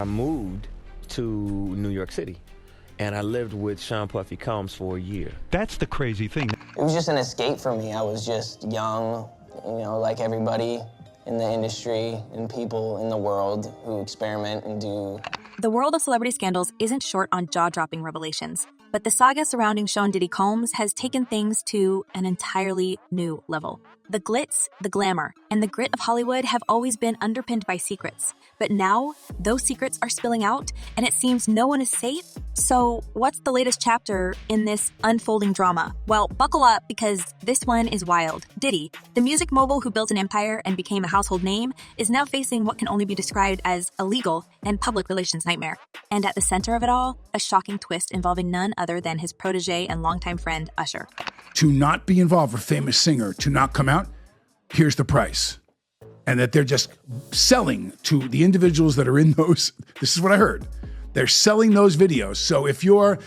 I moved to New York City, and I lived with Sean Puffy Combs for a year. That's the crazy thing. It was just an escape for me. I was just young, like everybody in the industry and people in the world who experiment and do. The world of celebrity scandals isn't short on jaw-dropping revelations, but the saga surrounding Sean Diddy Combs has taken things to an entirely new level. The glitz, the glamour, and the grit of Hollywood have always been underpinned by secrets. But now, those secrets are spilling out, and it seems no one is safe. So, what's the latest chapter in this unfolding drama? Well, buckle up, because this one is wild. Diddy, the music mogul who built an empire and became a household name, is now facing what can only be described as a legal and public relations nightmare. And at the center of it all, a shocking twist involving none other than his protege and longtime friend, Usher. To not be involved with a famous singer, to not come out, here's the price. And that they're just selling to the individuals that are in those. This is what I heard. They're selling those videos. So if you're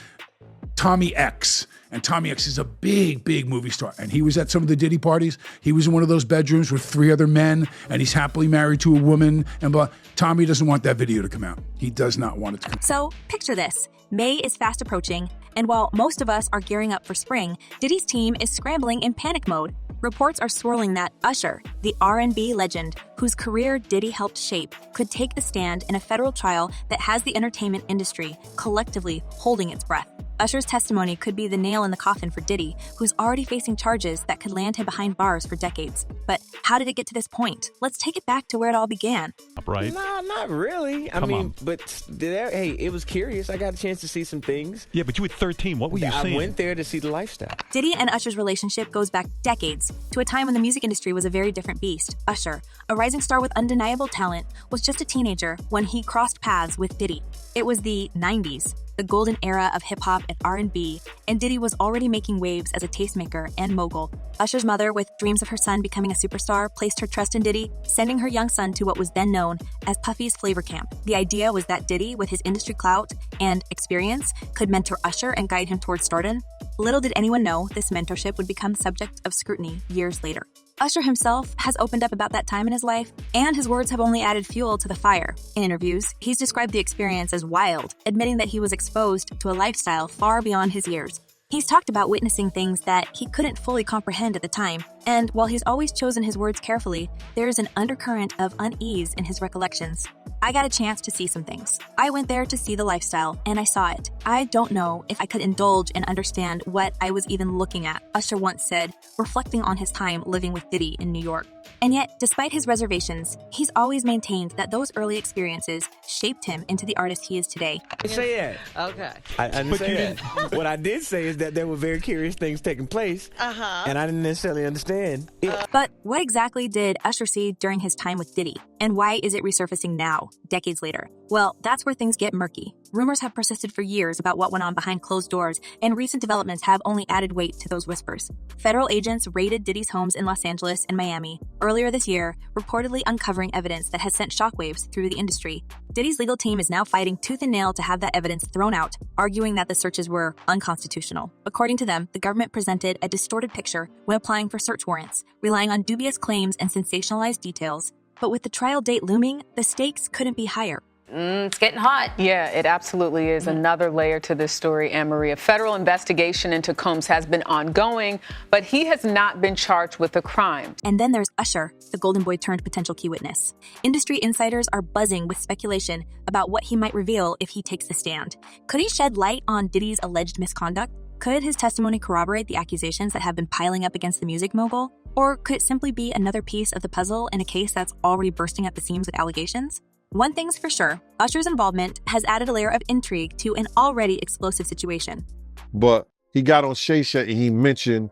Tommy X, and Tommy X is a big, big movie star, and he was at some of the Diddy parties, he was in one of those bedrooms with 3 other men, and he's happily married to a woman, and blah. Tommy doesn't want that video to come out. He does not want it to come out. So picture this. May is fast approaching, and while most of us are gearing up for spring, Diddy's team is scrambling in panic mode. Reports are swirling that Usher, the R&B legend whose career Diddy helped shape, could take the stand in a federal trial that has the entertainment industry collectively holding its breath. Usher's testimony could be the nail in the coffin for Diddy, who's already facing charges that could land him behind bars for decades. But how did it get to this point? Let's take it back to where it all began. Right? Nah, not really. I mean, but hey, it was curious. I got a chance to see some things. Yeah, but you were 13. What were you seeing? I went there to see the lifestyle. Diddy and Usher's relationship goes back decades, to a time when the music industry was a very different beast. Usher, a rising star with undeniable talent, was just a teenager when he crossed paths with Diddy. It was the 90s, the golden era of hip-hop and R&B, and Diddy was already making waves as a tastemaker and mogul. Usher's mother, with dreams of her son becoming a superstar, placed her trust in Diddy, sending her young son to what was then known as Puffy's Flavor Camp. The idea was that Diddy, with his industry clout and experience, could mentor Usher and guide him towards stardom. Little did anyone know this mentorship would become the subject of scrutiny years later. Usher himself has opened up about that time in his life, and his words have only added fuel to the fire. In interviews, he's described the experience as wild, admitting that he was exposed to a lifestyle far beyond his years. He's talked about witnessing things that he couldn't fully comprehend at the time, and while he's always chosen his words carefully, there is an undercurrent of unease in his recollections. I got a chance to see some things. I went there to see the lifestyle, and I saw it. I don't know if I could indulge and understand what I was even looking at, Usher once said, reflecting on his time living with Diddy in New York. And yet, despite his reservations, he's always maintained that those early experiences shaped him into the artist he is today. I didn't say that. Okay. I didn't say that. What I did say is that there were very curious things taking place, and I didn't necessarily understand it. But what exactly did Usher see during his time with Diddy? And why is it resurfacing now, decades later? Well, that's where things get murky. Rumors have persisted for years about what went on behind closed doors, and recent developments have only added weight to those whispers. Federal agents raided Diddy's homes in Los Angeles and Miami earlier this year, reportedly uncovering evidence that has sent shockwaves through the industry. Diddy's legal team is now fighting tooth and nail to have that evidence thrown out, arguing that the searches were unconstitutional. According to them, the government presented a distorted picture when applying for search warrants, relying on dubious claims and sensationalized details. But with the trial date looming, the stakes couldn't be higher. It's getting hot. Yeah, it absolutely is. Another layer to this story, Anne-Marie. A federal investigation into Combs has been ongoing, but he has not been charged with a crime. And then there's Usher, the golden boy turned potential key witness. Industry insiders are buzzing with speculation about what he might reveal if he takes the stand. Could he shed light on Diddy's alleged misconduct? Could his testimony corroborate the accusations that have been piling up against the music mogul? Or could it simply be another piece of the puzzle in a case that's already bursting at the seams with allegations? One thing's for sure, Usher's involvement has added a layer of intrigue to an already explosive situation. But he got on Shay Shay and he mentioned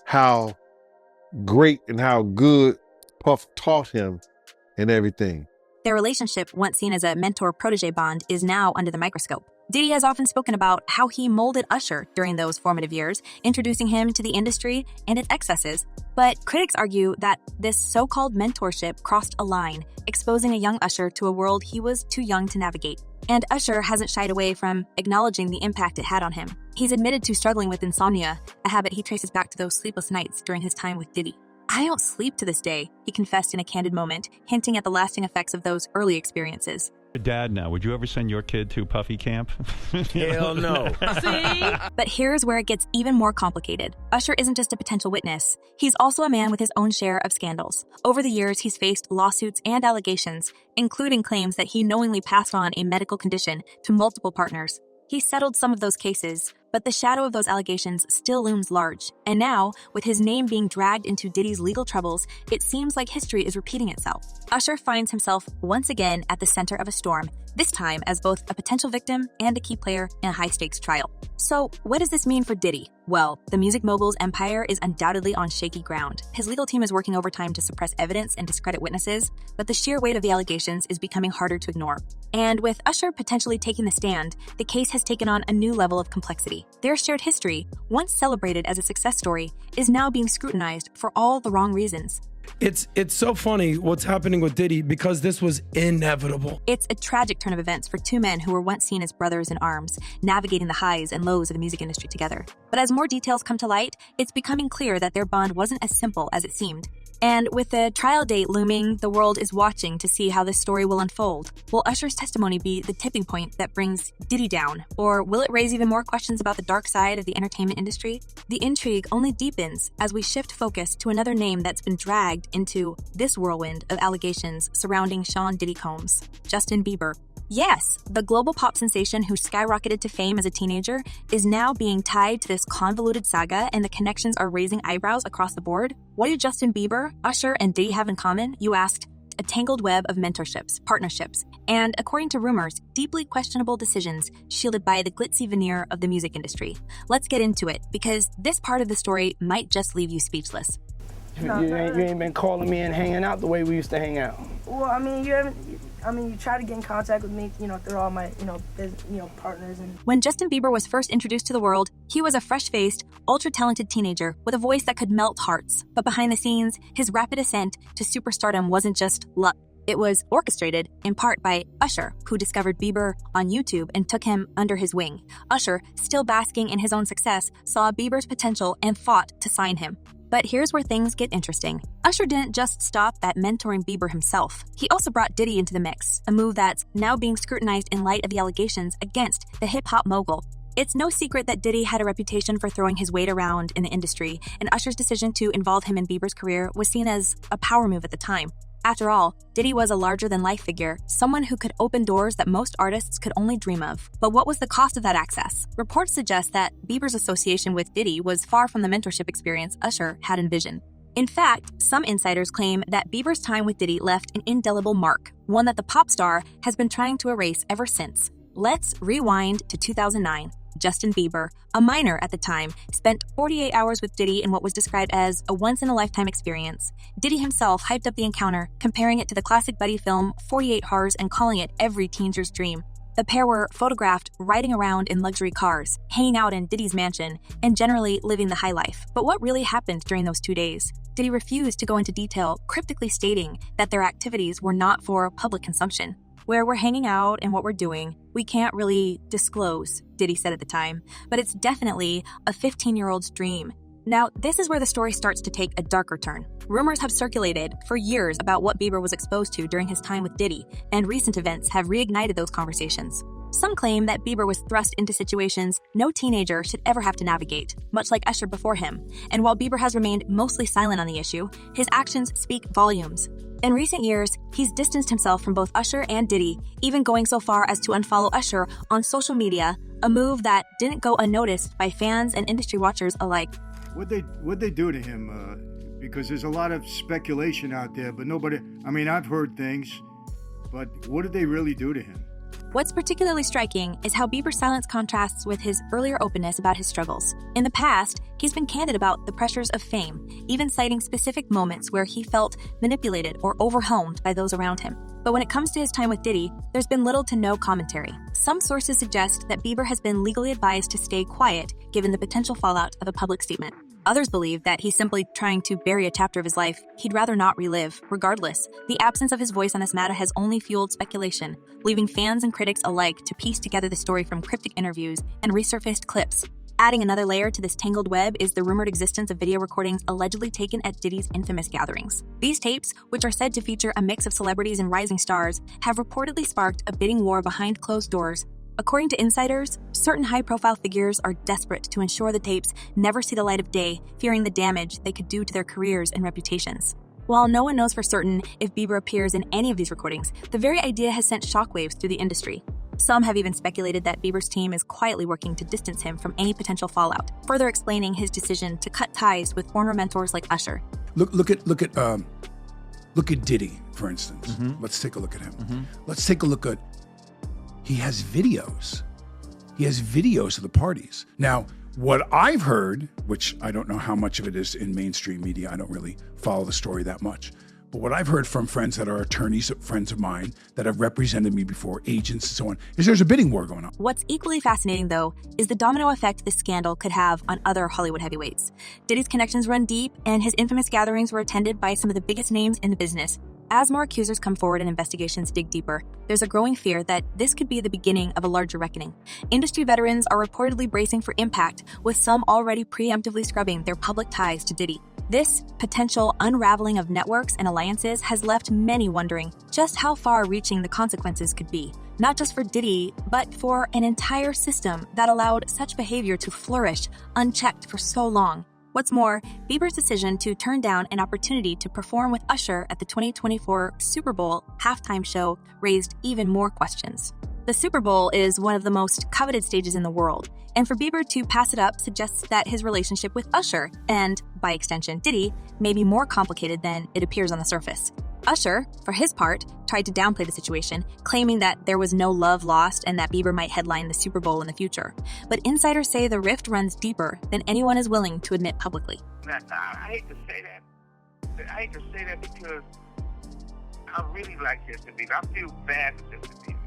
how great and how good Puff taught him and everything. Their relationship, once seen as a mentor-protege bond, is now under the microscope. Diddy has often spoken about how he molded Usher during those formative years, introducing him to the industry and its excesses. But critics argue that this so-called mentorship crossed a line, exposing a young Usher to a world he was too young to navigate. And Usher hasn't shied away from acknowledging the impact it had on him. He's admitted to struggling with insomnia, a habit he traces back to those sleepless nights during his time with Diddy. "I don't sleep to this day," he confessed in a candid moment, hinting at the lasting effects of those early experiences. Dad now, would you ever send your kid to Puffy camp? Hell no. But here's where it gets even more complicated. Usher isn't just a potential witness. He's also a man with his own share of scandals. Over the years, he's faced lawsuits and allegations, including claims that he knowingly passed on a medical condition to multiple partners. He settled some of those cases, but the shadow of those allegations still looms large. And now, with his name being dragged into Diddy's legal troubles, it seems like history is repeating itself. Usher finds himself once again at the center of a storm, this time as both a potential victim and a key player in a high-stakes trial. So, what does this mean for Diddy? Well, the music mogul's empire is undoubtedly on shaky ground. His legal team is working overtime to suppress evidence and discredit witnesses, but the sheer weight of the allegations is becoming harder to ignore. And with Usher potentially taking the stand, the case has taken on a new level of complexity. Their shared history, once celebrated as a success story, is now being scrutinized for all the wrong reasons. It's so funny what's happening with Diddy because this was inevitable. It's a tragic turn of events for two men who were once seen as brothers in arms, navigating the highs and lows of the music industry together. But as more details come to light, it's becoming clear that their bond wasn't as simple as it seemed. And with the trial date looming, the world is watching to see how this story will unfold. Will Usher's testimony be the tipping point that brings Diddy down? Or will it raise even more questions about the dark side of the entertainment industry? The intrigue only deepens as we shift focus to another name that's been dragged into this whirlwind of allegations surrounding Sean Diddy Combs, Justin Bieber. Yes, the global pop sensation who skyrocketed to fame as a teenager is now being tied to this convoluted saga, and the connections are raising eyebrows across the board. What do Justin Bieber, Usher, and Diddy have in common? You asked. A tangled web of mentorships, partnerships, and, according to rumors, deeply questionable decisions shielded by the glitzy veneer of the music industry. Let's get into it, because this part of the story might just leave you speechless. You ain't been calling me and hanging out the way we used to hang out. Well, I mean, you try to get in contact with me, through all my, partners. And When Justin Bieber was first introduced to the world, he was a fresh-faced, ultra-talented teenager with a voice that could melt hearts. But behind the scenes, his rapid ascent to superstardom wasn't just luck. It was orchestrated, in part, by Usher, who discovered Bieber on YouTube and took him under his wing. Usher, still basking in his own success, saw Bieber's potential and fought to sign him. But here's where things get interesting. Usher didn't just stop at mentoring Bieber himself. He also brought Diddy into the mix, a move that's now being scrutinized in light of the allegations against the hip-hop mogul. It's no secret that Diddy had a reputation for throwing his weight around in the industry, and Usher's decision to involve him in Bieber's career was seen as a power move at the time. After all, Diddy was a larger-than-life figure, someone who could open doors that most artists could only dream of. But what was the cost of that access? Reports suggest that Bieber's association with Diddy was far from the mentorship experience Usher had envisioned. In fact, some insiders claim that Bieber's time with Diddy left an indelible mark, one that the pop star has been trying to erase ever since. Let's rewind to 2009. Justin Bieber, a minor at the time, spent 48 hours with Diddy in what was described as a once-in-a-lifetime experience. Diddy himself hyped up the encounter, comparing it to the classic buddy film 48 Hours and calling it every teenager's dream. The pair were photographed riding around in luxury cars, hanging out in Diddy's mansion, and generally living the high life. But what really happened during those 2 days? Diddy refused to go into detail, cryptically stating that their activities were not for public consumption. Where we're hanging out and what we're doing, we can't really disclose, Diddy said at the time, but it's definitely a 15-year-old's dream. Now, this is where the story starts to take a darker turn. Rumors have circulated for years about what Bieber was exposed to during his time with Diddy, and recent events have reignited those conversations. Some claim that Bieber was thrust into situations no teenager should ever have to navigate, much like Usher before him. And while Bieber has remained mostly silent on the issue, his actions speak volumes. In recent years, he's distanced himself from both Usher and Diddy, even going so far as to unfollow Usher on social media, a move that didn't go unnoticed by fans and industry watchers alike. What'd they do to him? Because there's a lot of speculation out there, but nobody, I've heard things, but what did they really do to him? What's particularly striking is how Bieber's silence contrasts with his earlier openness about his struggles. In the past, he's been candid about the pressures of fame, even citing specific moments where he felt manipulated or overwhelmed by those around him. But when it comes to his time with Diddy, there's been little to no commentary. Some sources suggest that Bieber has been legally advised to stay quiet given the potential fallout of a public statement. Others believe that he's simply trying to bury a chapter of his life he'd rather not relive. Regardless, the absence of his voice on this matter has only fueled speculation, leaving fans and critics alike to piece together the story from cryptic interviews and resurfaced clips. Adding another layer to this tangled web is the rumored existence of video recordings allegedly taken at Diddy's infamous gatherings. These tapes, which are said to feature a mix of celebrities and rising stars, have reportedly sparked a bidding war behind closed doors. According to insiders, certain high-profile figures are desperate to ensure the tapes never see the light of day, fearing the damage they could do to their careers and reputations. While no one knows for certain if Bieber appears in any of these recordings, the very idea has sent shockwaves through the industry. Some have even speculated that Bieber's team is quietly working to distance him from any potential fallout, further explaining his decision to cut ties with former mentors like Usher. Look at Diddy, for instance. Mm-hmm. Let's take a look at him. Mm-hmm. Let's take a look at. He has videos. He has videos of the parties. Now, what I've heard, which I don't know how much of it is in mainstream media, I don't really follow the story that much. But what I've heard from friends that are attorneys, friends of mine that have represented me before, agents and so on, is there's a bidding war going on. What's equally fascinating, though, is the domino effect this scandal could have on other Hollywood heavyweights. Diddy's connections run deep, and his infamous gatherings were attended by some of the biggest names in the business. As more accusers come forward and investigations dig deeper, there's a growing fear that this could be the beginning of a larger reckoning. Industry veterans are reportedly bracing for impact, with some already preemptively scrubbing their public ties to Diddy. This potential unraveling of networks and alliances has left many wondering just how far-reaching the consequences could be, not just for Diddy, but for an entire system that allowed such behavior to flourish unchecked for so long. What's more, Bieber's decision to turn down an opportunity to perform with Usher at the 2024 Super Bowl halftime show raised even more questions. The Super Bowl is one of the most coveted stages in the world, and for Bieber to pass it up suggests that his relationship with Usher, and by extension Diddy, may be more complicated than it appears on the surface. Usher, for his part, tried to downplay the situation, claiming that there was no love lost and that Bieber might headline the Super Bowl in the future. But insiders say the rift runs deeper than anyone is willing to admit publicly. I hate to say that. I hate to say that because I really like Justin Bieber. I feel bad for Justin Bieber.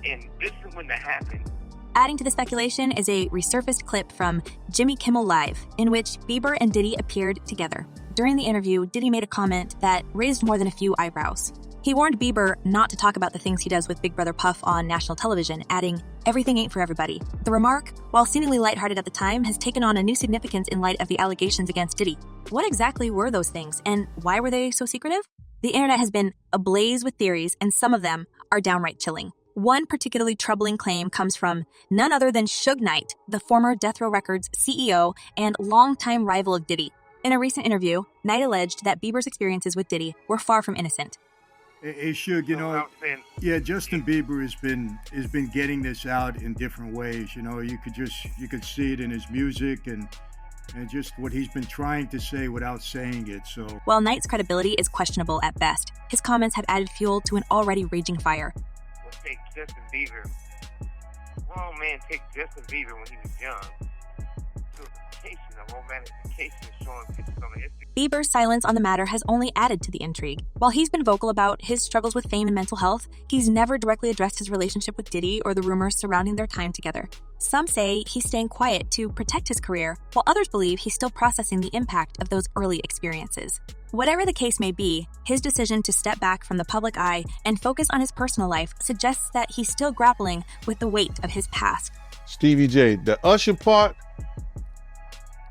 And this is when that happened. Adding to the speculation is a resurfaced clip from Jimmy Kimmel Live, in which Bieber and Diddy appeared together. During the interview, Diddy made a comment that raised more than a few eyebrows. He warned Bieber not to talk about the things he does with Big Brother Puff on national television, adding, "Everything ain't for everybody." The remark, while seemingly lighthearted at the time, has taken on a new significance in light of the allegations against Diddy. What exactly were those things, and why were they so secretive? The internet has been ablaze with theories, and some of them are downright chilling. One particularly troubling claim comes from none other than Suge Knight, the former Death Row Records CEO and longtime rival of Diddy. In a recent interview, Knight alleged that Bieber's experiences with Diddy were far from innocent. Hey, Suge, yeah, Justin Bieber has been getting this out in different ways. You could see it in his music and just what he's been trying to say without saying it. So while Knight's credibility is questionable at best, his comments have added fuel to an already raging fire. Take Justin Bieber. Wrong man take Justin Bieber when he was young. A romantification showing pictures on the Instagram. Bieber's silence on the matter has only added to the intrigue. While he's been vocal about his struggles with fame and mental health, he's never directly addressed his relationship with Diddy or the rumors surrounding their time together. Some say he's staying quiet to protect his career, while others believe he's still processing the impact of those early experiences. Whatever the case may be, his decision to step back from the public eye and focus on his personal life suggests that he's still grappling with the weight of his past. Stevie J, the Usher part,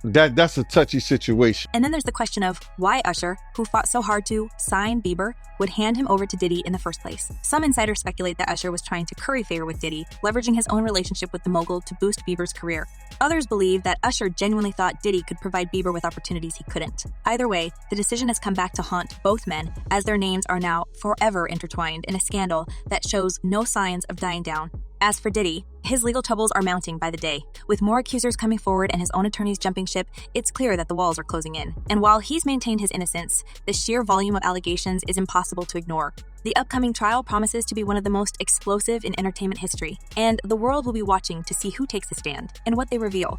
that's a touchy situation. And then there's the question of why Usher, who fought so hard to sign Bieber, would hand him over to Diddy in the first place. Some insiders speculate that Usher was trying to curry favor with Diddy, leveraging his own relationship with the mogul to boost Bieber's career. Others believe that Usher genuinely thought Diddy could provide Bieber with opportunities he couldn't. Either way, the decision has come back to haunt both men, as their names are now forever intertwined in a scandal that shows no signs of dying down. As for Diddy, his legal troubles are mounting by the day. With more accusers coming forward and his own attorneys jumping ship, it's clear that the walls are closing in. And while he's maintained his innocence, the sheer volume of allegations is impossible to ignore. The upcoming trial promises to be one of the most explosive in entertainment history, and the world will be watching to see who takes the stand and what they reveal.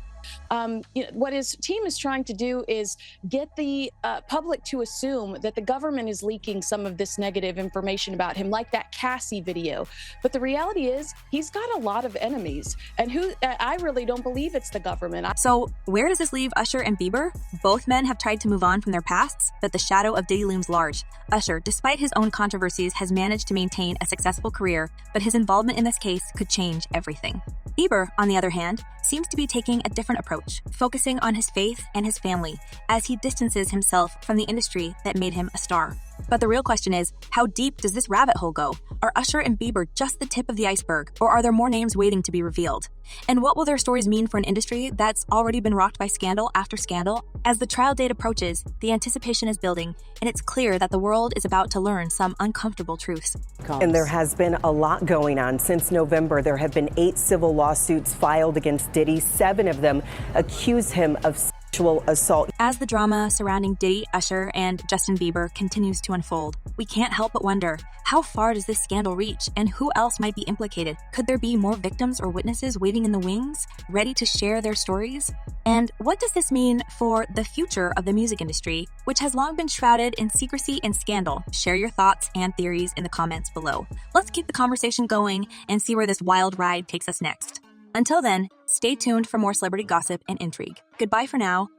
What his team is trying to do is get the public to assume that the government is leaking some of this negative information about him, like that Cassie video. But the reality is he's got a lot of enemies, and I really don't believe it's the government. So where does this leave Usher and Bieber? Both men have tried to move on from their pasts, but the shadow of Diddy looms large. Usher, despite his own controversies, has managed to maintain a successful career, but his involvement in this case could change everything. Bieber, on the other hand, seems to be taking a different approach, focusing on his faith and his family as he distances himself from the industry that made him a star. But the real question is, how deep does this rabbit hole go? Are Usher and Bieber just the tip of the iceberg, or are there more names waiting to be revealed? And what will their stories mean for an industry that's already been rocked by scandal after scandal? As the trial date approaches, the anticipation is building, and it's clear that the world is about to learn some uncomfortable truths. And there has been a lot going on. Since November, there have been 8 civil lawsuits filed against Diddy. 7 of them accuse him of sexual assault. As the drama surrounding Diddy, Usher, and Justin Bieber continues to unfold, we can't help but wonder, how far does this scandal reach, and who else might be implicated? Could there be more victims or witnesses waiting in the wings, ready to share their stories? And what does this mean for the future of the music industry, which has long been shrouded in secrecy and scandal? Share your thoughts and theories in the comments below. Let's keep the conversation going and see where this wild ride takes us next. Until then, stay tuned for more celebrity gossip and intrigue. Goodbye for now,